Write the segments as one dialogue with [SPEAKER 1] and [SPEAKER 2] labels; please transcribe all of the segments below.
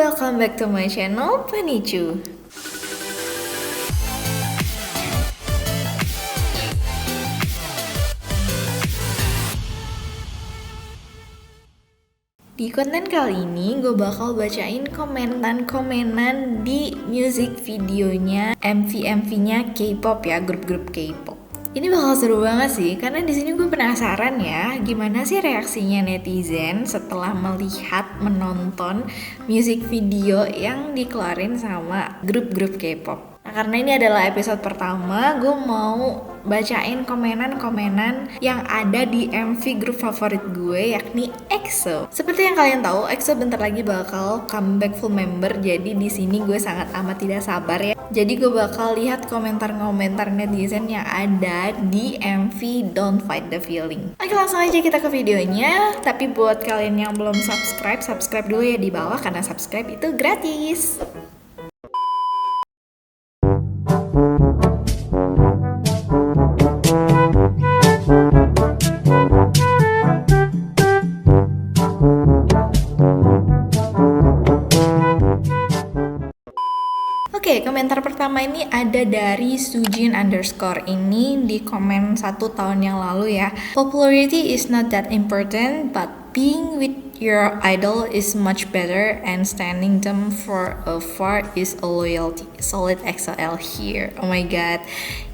[SPEAKER 1] welcome back to my channel, Panicu. Di konten kali ini gue bakal bacain komenan di music videonya MV-nya K-pop ya, grup-grup K-pop. Ini bakal seru banget sih, karena di sini gue penasaran ya, gimana sih reaksinya netizen setelah menonton music video yang dikeluarin sama grup-grup K-pop. Nah, karena ini adalah episode pertama, gue mau bacain komenan-komenan yang ada di MV grup favorit gue, yakni EXO. Seperti yang kalian tahu, EXO bentar lagi bakal comeback full member, jadi di sini gue sangat amat tidak sabar ya. Jadi gue bakal lihat komentar-komentar netizen yang ada di MV Don't Fight the Feeling. Oke, langsung aja kita ke videonya. Tapi buat kalian yang belum subscribe dulu ya di bawah, karena subscribe itu gratis. Oke, komentar pertama ini ada dari Sujin _ ini di komen 1 tahun yang lalu ya. Popularity is not that important, but being with your idol is much better, and standing them for afar is a loyalty. Solid XOL here. Oh my god.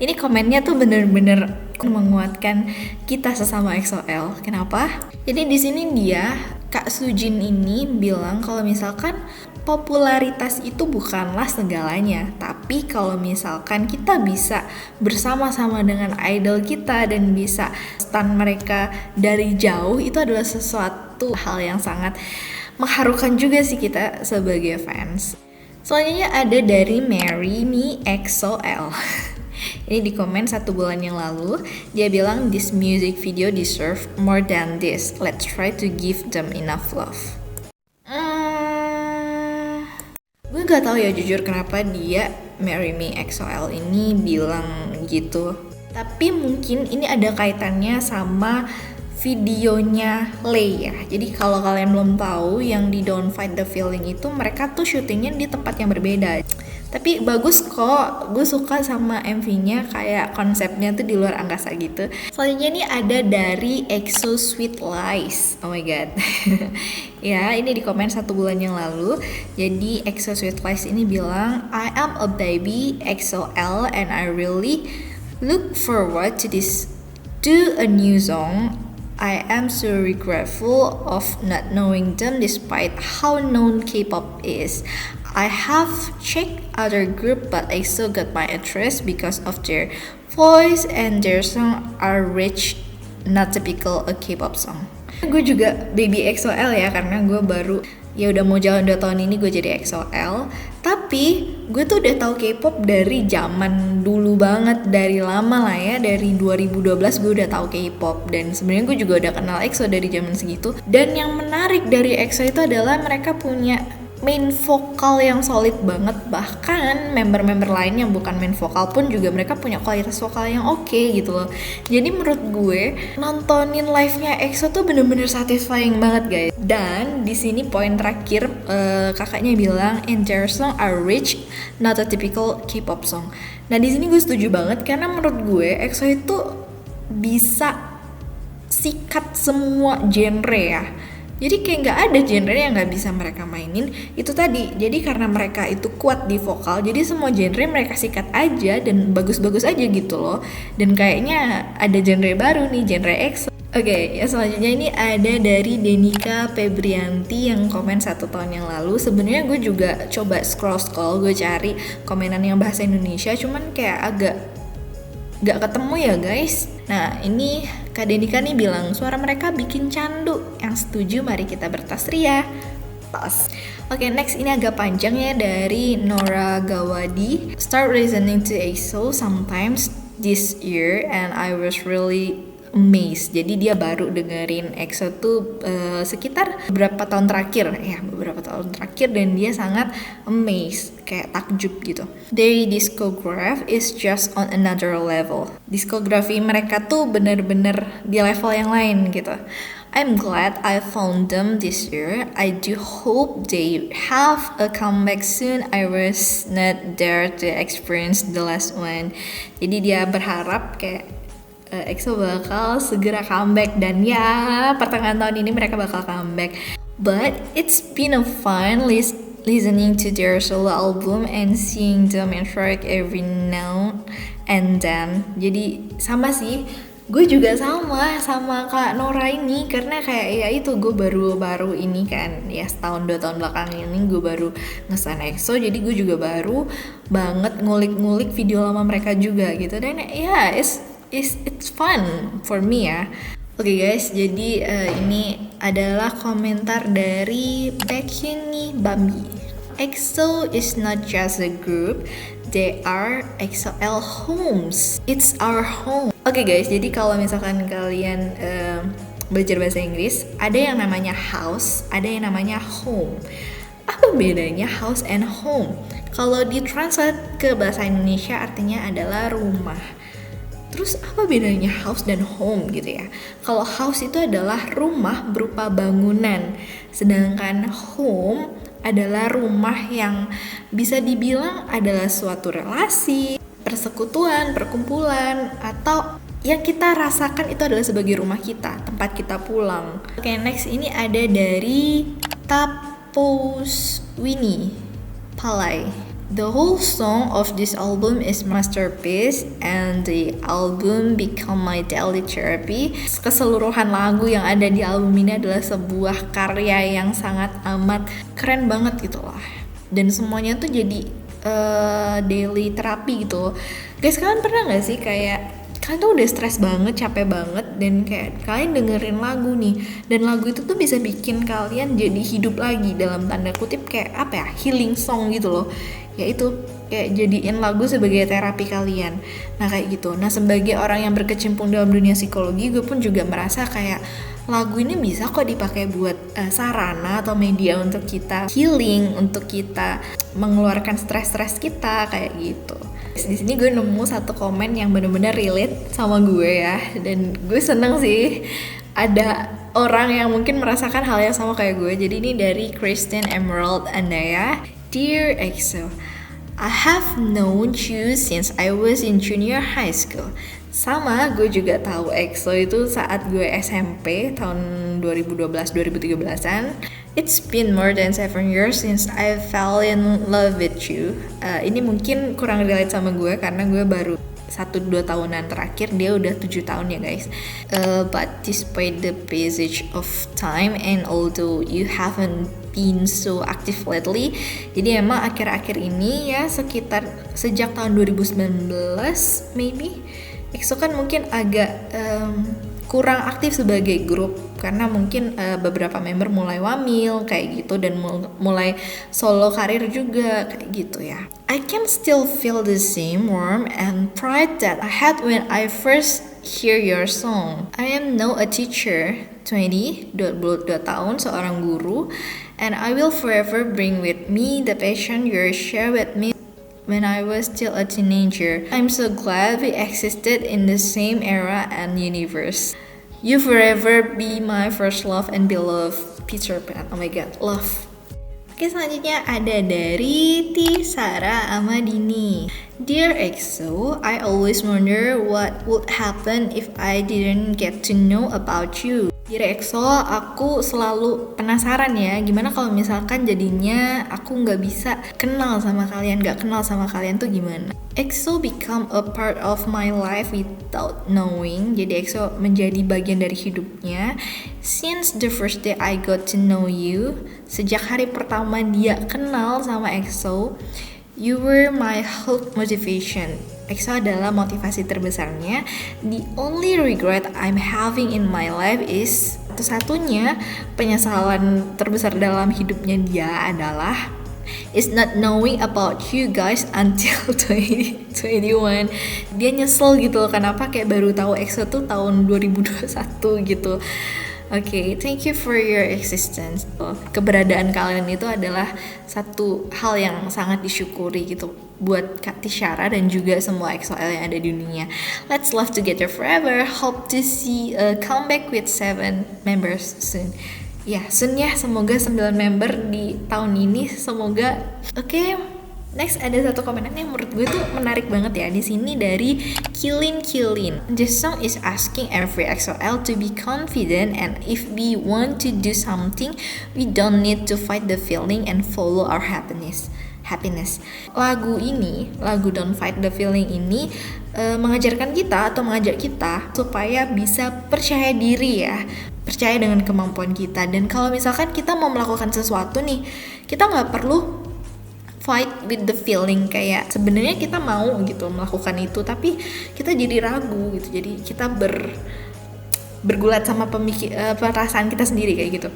[SPEAKER 1] Ini komennya tuh bener-bener menguatkan kita sesama XOL. Kenapa? Jadi di sini dia, Kak Sujin ini bilang kalau misalkan popularitas itu bukanlah segalanya, tapi kalau misalkan kita bisa bersama-sama dengan idol kita dan bisa stan mereka dari jauh, itu adalah sesuatu hal yang sangat mengharukan juga sih kita sebagai fans. Selanjutnya ada dari Marry Me XOL. Ini di komen 1 bulan yang lalu, dia bilang this music video deserve more than this. Let's try to give them enough love. Gue gak tahu ya jujur kenapa dia Marry Me XOL ini bilang gitu. Tapi mungkin ini ada kaitannya sama videonya Lay ya. Jadi kalau kalian belum tahu, yang di Don't Fight the Feeling itu mereka tuh syutingnya di tempat yang berbeda. Tapi bagus kok, gue suka sama MV-nya, kayak konsepnya tuh di luar angkasa gitu. Selanjutnya ini ada dari EXO Sweet Lies. Oh my god. Ya, ini di komen 1 bulan yang lalu. Jadi EXO Sweet Lies ini bilang, I am a baby XOL and I really look forward to a new song. I am so regretful of not knowing them despite how known K-pop is. I have checked other group, but I still got my interest because of their voice and their song are rich, not typical a K-pop song. Gue juga baby XOL ya, karena gue baru udah mau jalan 2 tahun ini gue jadi XOL. Tapi gue tuh udah tahu K-pop dari zaman dulu banget, dari lama lah ya, dari 2012 gue udah tahu K-pop, dan sebenarnya gue juga udah kenal EXO dari zaman segitu. Dan yang menarik dari EXO itu adalah mereka punya main vokal yang solid banget. Bahkan member-member lain yang bukan main vokal pun juga mereka punya kualitas vokal yang oke gitu loh. Jadi menurut gue nontonin live-nya EXO tuh bener-bener satisfying banget guys. Dan di sini poin terakhir, kakaknya bilang and their song are rich, not a typical K-pop song. Nah di sini gue setuju banget, karena menurut gue EXO itu bisa sikat semua genre ya. Jadi kayak gak ada genre yang gak bisa mereka mainin. Itu tadi, jadi karena mereka itu kuat di vokal, jadi semua genre mereka sikat aja dan bagus-bagus aja gitu loh. Dan kayaknya ada genre baru nih, genre EXO. Oke, ya selanjutnya ini ada dari Denika Febrianti yang komen 1 tahun yang lalu. Sebenarnya gue juga coba scroll, gue cari komenan yang bahasa Indonesia, cuman kayak agak gak ketemu ya guys. Nah ini Kak Denika nih bilang suara mereka bikin candu. Yang setuju mari kita bertas ria. Tos. Oke, next ini agak panjang ya, dari Nora Gawadi. Start listening to EXO sometimes this year and I was really amazed. Jadi dia baru dengerin EXO tuh sekitar beberapa tahun terakhir dan dia sangat amazed, kayak takjub gitu. Their discography is just on another level. Diskografi mereka tuh bener-bener di level yang lain gitu. I'm glad I found them this year. I do hope they have a comeback soon. I was not there to experience the last one. Jadi dia berharap kayak EXO bakal segera comeback, dan ya pertengahan tahun ini mereka bakal comeback. But it's been a fun listening to their solo album and seeing them interact every now and then. Jadi sama sih, gue juga sama Kak Nora ini, karena kayak ya itu gue baru ini kan ya setahun 2 tahun belakang ini gue baru nge-stan EXO, jadi gue juga baru banget ngulik-ngulik video lama mereka juga gitu, dan ya it's fun for me ya. Oke guys, jadi ini adalah komentar dari Baekhyun Bambi. EXO is not just a group, they are EXO-L homes. It's our home. Oke guys, jadi kalau misalkan kalian belajar bahasa Inggris, ada yang namanya house, ada yang namanya home. Apa bedanya house and home? Kalau ditranslate ke bahasa Indonesia artinya adalah rumah. Terus apa bedanya house dan home gitu ya? Kalau house itu adalah rumah berupa bangunan, sedangkan home adalah rumah yang bisa dibilang adalah suatu relasi, persekutuan, perkumpulan, atau yang kita rasakan itu adalah sebagai rumah kita, tempat kita pulang. Oke, next ini ada dari Tapos Winnie Palai. The whole song of this album is masterpiece and the album become my daily therapy. Keseluruhan lagu yang ada di album ini adalah sebuah karya yang sangat amat keren banget gitu lah. Dan semuanya tuh jadi daily terapi gitu. Guys, kalian pernah gak sih kayak kalian tuh udah stres banget, capek banget, dan kayak kalian dengerin lagu nih, dan lagu itu tuh bisa bikin kalian jadi hidup lagi, dalam tanda kutip kayak apa ya, healing song gitu loh. Ya itu kayak jadiin lagu sebagai terapi kalian. Nah kayak gitu. Nah sebagai orang yang berkecimpung dalam dunia psikologi, gue pun juga merasa kayak lagu ini bisa kok dipakai buat sarana atau media untuk kita healing, untuk kita mengeluarkan stres-stres kita kayak gitu. Di sini gue nemu satu komen yang benar-benar relate sama gue ya, dan gue seneng sih ada orang yang mungkin merasakan hal yang sama kayak gue. Jadi ini dari Kristen Emerald Andaya. Dear EXO, I have known you since I was in junior high school. Sama, gue juga tahu EXO itu saat gue SMP tahun 2012-2013an. It's been more than 7 years since I fell in love with you. Ini mungkin kurang relate sama gue karena gue baru 1-2 tahunan terakhir, dia udah 7 tahun ya guys. But despite the passage of time and although you haven't been so active lately, jadi emang akhir-akhir ini ya sekitar sejak tahun 2019 maybe, EXO kan mungkin agak kurang aktif sebagai grup karena mungkin beberapa member mulai wamil kayak gitu, dan mulai solo karir juga kayak gitu ya. I can still feel the same warmth and pride that I had when I first hear your song. I am now a teacher, 22 tahun, seorang guru, and I will forever bring with me the passion you share with me when I was still a teenager. I'm so glad we existed in the same era and universe. You forever be my first love and beloved Peter Pan. Oh my god, love. Oke, selanjutnya ada dari Tisara Amadini. Dear EXO, I always wonder what would happen if I didn't get to know about you. Dear EXO, aku selalu penasaran ya, gimana kalau misalkan jadinya aku nggak bisa kenal sama kalian, nggak kenal sama kalian tuh gimana? EXO become a part of my life without knowing. Jadi EXO menjadi bagian dari hidupnya since the first day I got to know you. Sejak hari pertama dia kenal sama EXO, you were my whole motivation. EXO adalah motivasi terbesarnya. The only regret I'm having in my life is, satu-satunya penyesalan terbesar dalam hidupnya dia adalah is not knowing about you guys until 2021. Dia nyesel gitu loh, kenapa kayak baru tahu EXO tuh tahun 2021 gitu. Oke, thank you for your existence. Keberadaan kalian itu adalah satu hal yang sangat disyukuri gitu buat Kak Tisyara dan juga semua EXO-L yang ada di dunia. Let's love together forever. Hope to see a comeback with 7 members soon. Ya, soon ya. Semoga 9 member di tahun ini. Semoga. Oke. Next ada satu komenan yang menurut gue tuh menarik banget ya. Di sini dari Kilin. This song is asking every EXO-L to be confident, and if we want to do something, we don't need to fight the feeling and follow our happiness. Lagu Don't Fight the Feeling ini mengajarkan kita atau mengajak kita supaya bisa percaya diri ya, percaya dengan kemampuan kita. Dan kalau misalkan kita mau melakukan sesuatu nih, kita nggak perlu fight with the feeling, kayak sebenarnya kita mau gitu melakukan itu tapi kita jadi ragu gitu, jadi kita bergulat sama perasaan kita sendiri kayak gitu.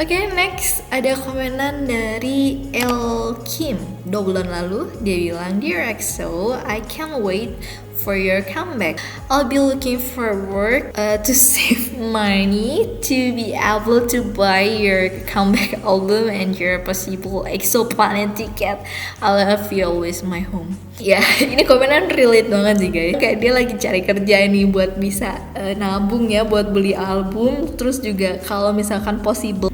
[SPEAKER 1] Oke, next ada komenan dari El Kim. 2 bulan lalu dia bilang, "Dear EXO, I can't wait for your comeback. I'll be looking forward to save money to be able to buy your comeback album and your possible EXO Planet ticket. I love you always, my home." Ya, ini komenan relate banget sih guys. Kayak dia lagi cari kerja nih buat bisa nabung ya buat beli album. Terus juga kalau misalkan possible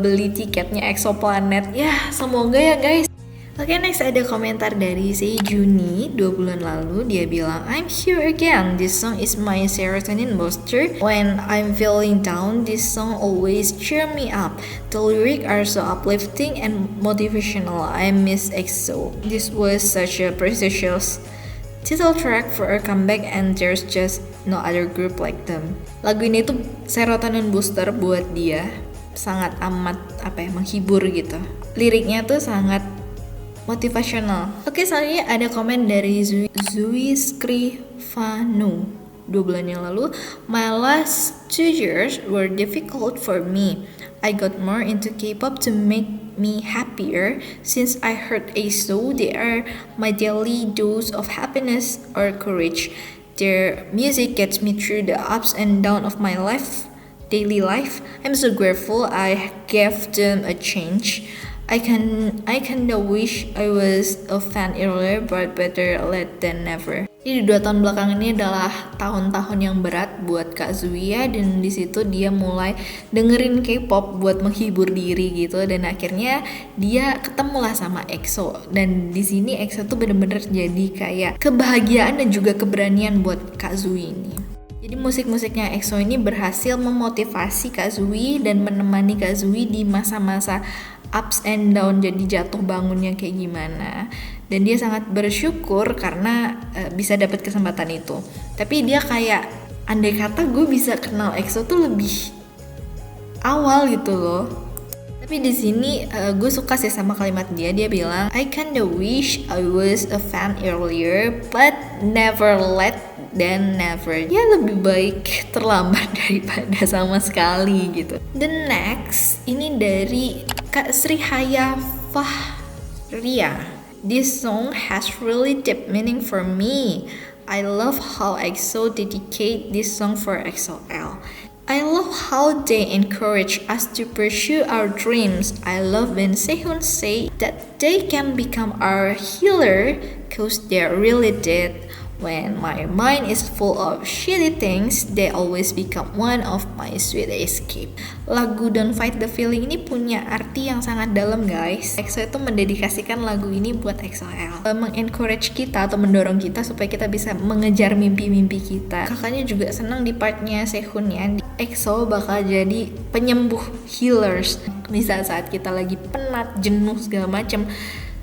[SPEAKER 1] beli tiketnya EXO Planet. Ya, semoga ya guys. Oke, next ada komentar dari Sejuni 2 bulan lalu. Dia bilang, "I'm here again. This song is my serotonin booster. When I'm feeling down, this song always cheer me up. The lyrics are so uplifting and motivational. I miss EXO. This was such a precious title track for a comeback and there's just no other group like them." Lagu ini tuh serotonin booster buat dia. Sangat amat menghibur gitu. Liriknya tuh sangat motivational. Oke, selanjutnya ada komen dari Zui Skrivano 2 bulan yang lalu. "My last 2 years were difficult for me. I got more into K-pop to make me happier. Since I heard EXO, they are my daily dose of happiness or courage. Their music gets me through the ups and downs of my daily life. I'm so grateful I gave them a chance. I kinda wish I was a fan earlier, but better late than never." Jadi 2 tahun belakang ini adalah tahun-tahun yang berat buat Kak Zui ya, dan di situ dia mulai dengerin K-pop buat menghibur diri gitu, dan akhirnya dia ketemulah sama EXO. Dan di sini EXO tuh bener-bener jadi kayak kebahagiaan dan juga keberanian buat Kak Zui ini. Jadi musik-musiknya EXO ini berhasil memotivasi Kak Zui dan menemani Kak Zui di masa-masa ups and down, jadi jatuh bangunnya kayak gimana. Dan dia sangat bersyukur karena bisa dapat kesempatan itu. Tapi dia kayak, andai kata gue bisa kenal EXO tuh lebih awal gitu loh. Tapi di sini gue suka sih sama kalimat dia. Dia bilang, "I kinda wish I was a fan earlier, but never late than never." Ya, lebih baik terlambat daripada sama sekali gitu. The next, ini dari Kak Srihaya Fahria. "This song has really deep meaning for me. I love how EXO dedicate this song for EXO-L. I love how they encourage us to pursue our dreams. I love when Sehun say that they can become our healer, cause they really did. When my mind is full of shitty things, they always become one of my sweet escape." Lagu Don't Fight the Feeling ini punya arti yang sangat dalam guys. EXO itu mendedikasikan lagu ini buat EXO-L, mengencourage kita atau mendorong kita supaya kita bisa mengejar mimpi-mimpi kita. Kakaknya juga senang di partnya Sehun ya. EXO bakal jadi penyembuh, healers. Di saat-saat kita lagi penat, jenuh segala macam,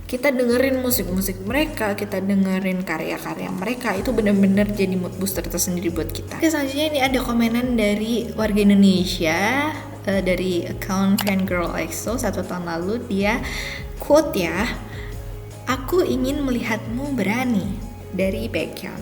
[SPEAKER 1] kita dengerin musik-musik mereka, kita dengerin karya-karya mereka, itu benar-benar jadi mood booster tersendiri buat kita. Oke, selanjutnya ini ada komenan dari warga Indonesia, dari account Fangirl EXO 1 tahun lalu. Dia quote ya, "Aku ingin melihatmu berani," dari Baekhyun.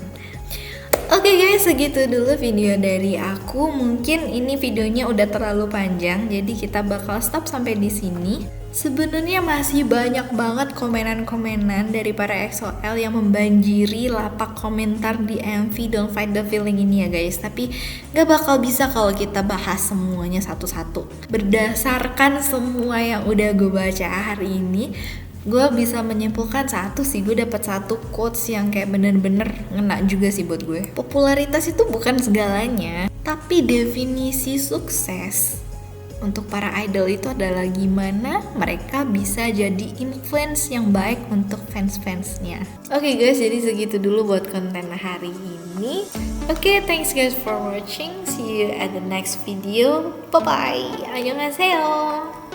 [SPEAKER 1] Oke guys, segitu dulu video dari aku. Mungkin ini videonya udah terlalu panjang, jadi kita bakal stop sampai di sini. Sebenarnya masih banyak banget komenan-komenan dari para EXO-L yang membanjiri lapak komentar di MV Don't Fight the Feeling ini ya guys. Tapi gak bakal bisa kalau kita bahas semuanya satu-satu. Berdasarkan semua yang udah gue baca hari ini, gue bisa menyimpulkan gue dapet satu quotes yang kayak bener-bener ngena juga sih buat gue. Popularitas itu bukan segalanya, tapi definisi sukses untuk para idol itu adalah gimana mereka bisa jadi influence yang baik untuk fans-fansnya. Oke guys, jadi segitu dulu buat konten hari ini. Oke, thanks guys for watching. See you at the next video. Bye bye. Annyeonghaseyo.